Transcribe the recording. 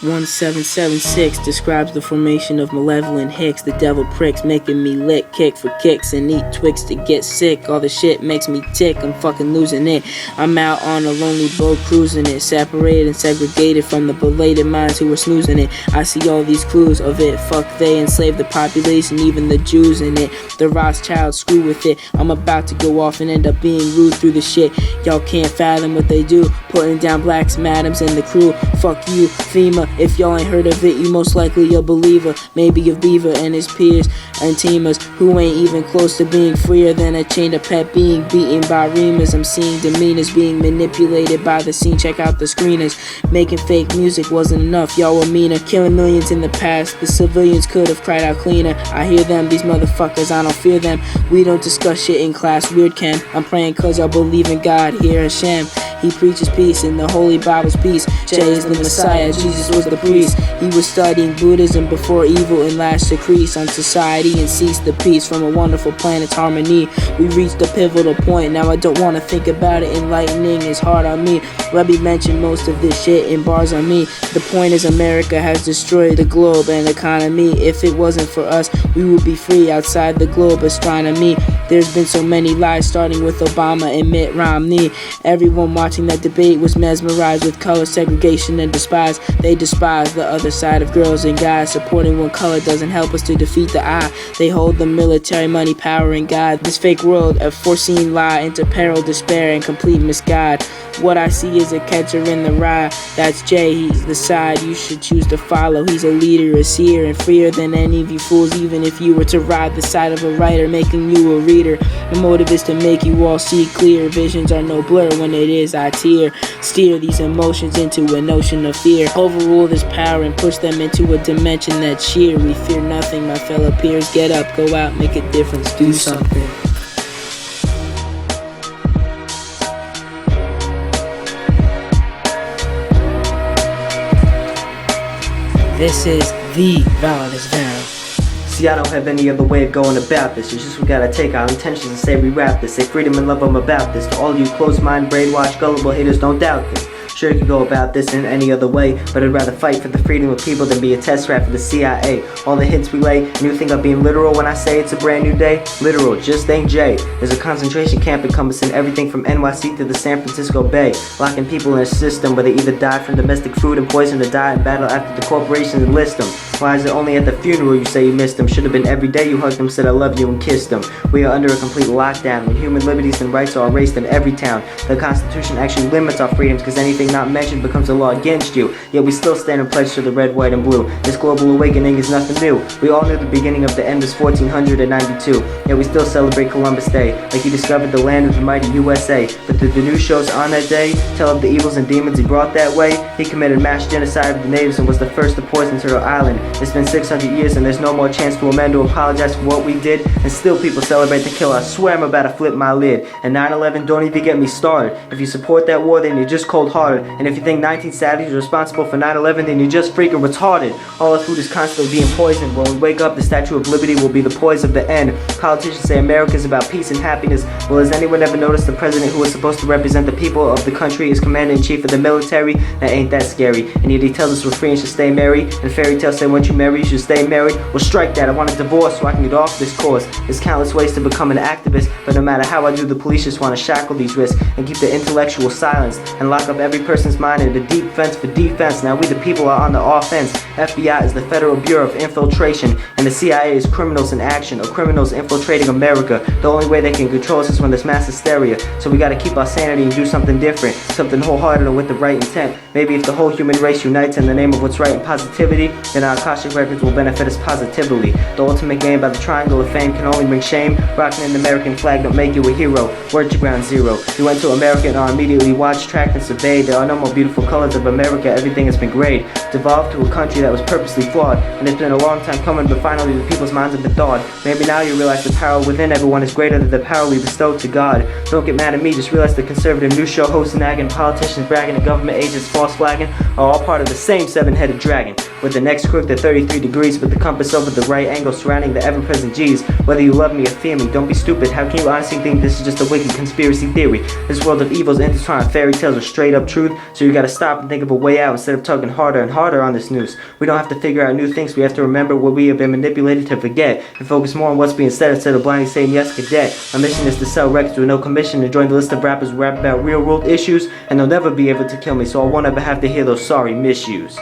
1776 describes the formation of malevolent hicks. The devil pricks, making me lick, kick for kicks, and eat Twix to get sick. All the shit makes me tick, I'm fucking losing it. I'm out on a lonely boat cruising it, separated and segregated from the belated minds who were snoozing it. I see all these clues of it. Fuck, they enslave the population, even the Jews in it. The Rothschilds, screw with it. I'm about to go off and end up being rude through the shit. Y'all can't fathom what they do, putting down blacks, madams, and the crew. Fuck you, FEMA. If y'all ain't heard of it, you most likely a believer. Maybe a beaver and his peers and teamers who ain't even close to being freer than a chained up pet being beaten by reamers. I'm seeing demeanors being manipulated by the scene. Check out the screeners. Making fake music wasn't enough, y'all were meaner. Killing millions in the past, the civilians could have cried out cleaner. I hear them, these motherfuckers, I don't fear them. We don't discuss shit in class, weird Ken. I'm praying cause y'all believe in God, hear Hashem. He preaches peace in the Holy Bible's peace. Jay is the Messiah, Jesus was the priest. He was studying Buddhism before evil and last decrease on society and ceased the peace from a wonderful planet's harmony. We reached a pivotal point, now I don't want to think about it. Enlightening is hard on me. Let me mention most of this shit in bars on me. The point is America has destroyed the globe and economy. If it wasn't for us, we would be free outside the globe astronomy. There's been so many lies starting with Obama and Mitt Romney. Everyone watching that debate was mesmerized with color segregation and despise. They despise the other side of girls and guys. Supporting one color doesn't help us to defeat the eye. They hold the military, money, power, and God. This fake world, a foreseen lie into peril, despair, and complete misguide. What I see is a catcher in the rye. That's Jay, he's the side you should choose to follow. He's a leader, a seer, and freer than any of you fools. Even if you were to ride the side of a writer, making you a reader. The motive is to make you all see clear. Visions are no blur, when it is I tear. Steer these emotions into a notion of fear. Overrule this power and push them into a dimension that's sheer. We fear nothing, my fellow peers. Get up, go out, make a difference, do something. This is the ValidusVerum. See, I don't have any other way of going about this. It's just we gotta take our intentions and say we rap this. Say freedom and love, I'm about this. To all you closed-minded, brainwashed, gullible haters, don't doubt this. Sure, you can go about this in any other way, but I'd rather fight for the freedom of people than be a test rap for the CIA. All the hits we lay, and you think I'm being literal when I say it's a brand new day? Literal, just ain't Jay. There's a concentration camp encompassing everything from NYC to the San Francisco Bay, locking people in a system where they either die from domestic food and poison or die in battle after the corporations enlist them. Why is it only at the funeral you say you missed them? Should have been every day you hugged them, said I love you and kissed them. We are under a complete lockdown when human liberties and rights are erased in every town. The Constitution actually limits our freedoms because anything not mentioned becomes a law against you. Yet we still stand and pledge to the red, white, and blue. This global awakening is nothing new. We all knew the beginning of the end was 1492. Yet we still celebrate Columbus Day, like he discovered the land of the mighty USA. But did the news shows on that day tell of the evils and demons he brought that way? He committed mass genocide of the natives and was the first to poison Turtle Island. It's been 600 years and there's no more chance to amend or apologize for what we did, and still people celebrate the kill. I swear I'm about to flip my lid. And 9/11, don't even get me started. If you support that war, then you're just cold-hearted. And if you think 19 savages are responsible for 9/11, then you're just freaking retarded. All our food is constantly being poisoned. When we wake up, the Statue of Liberty will be the poise of the end. Politicians say America is about peace and happiness. Well, has anyone ever noticed the president who is supposed to represent the people of the country is commander-in-chief of the military? That ain't that scary. And yet he tells us we're free and should stay married. And fairy tales say once you marry, you should stay married. Well, strike that. I want a divorce so I can get off this course. There's countless ways to become an activist, but no matter how I do, the police just want to shackle these risks and keep the intellectual silence and lock up every person's mind in a deep fence for defense. Now we the people are on the offense. FBI is the Federal Bureau of Infiltration, and the CIA is criminals in action, or criminals infiltrating America. The only way they can control us is when there's mass hysteria. So we gotta keep our sanity and do something different, something wholehearted and with the right intent. Maybe if the whole human race unites in the name of what's right and positivity, then our Akashic records will benefit us positively. The ultimate game by the triangle of fame can only bring shame. Rocking an American flag don't make you a hero. Word to ground zero. You went to America and are immediately watched, tracked, and surveyed. There are no more beautiful colors of America. Everything has been grayed. Devolved to a country that was purposely flawed. And it's been a long time coming, but finally the people's minds have been thawed. Maybe now you realize the power within everyone is greater than the power we bestowed to God. Don't get mad at me, just realize the conservative news show hosts nagging, politicians bragging, and government agents false flagging are all part of the same seven-headed dragon. With the next crook that at 33 degrees with the compass over the right angle surrounding the ever-present G's. Whether you love me or fear me, don't be stupid. How can you honestly think this is just a wicked conspiracy theory? This world of evils intertwined, fairy tales are straight up truth, so you gotta stop and think of a way out instead of tugging harder and harder on this noose. We don't have to figure out new things, we have to remember what we have been manipulated to forget, and focus more on what's being said instead of blindly saying yes, cadet. Our mission is to sell records with no commission and join the list of rappers who rap about real world issues, and they'll never be able to kill me, so I won't ever have to hear those sorry misuse.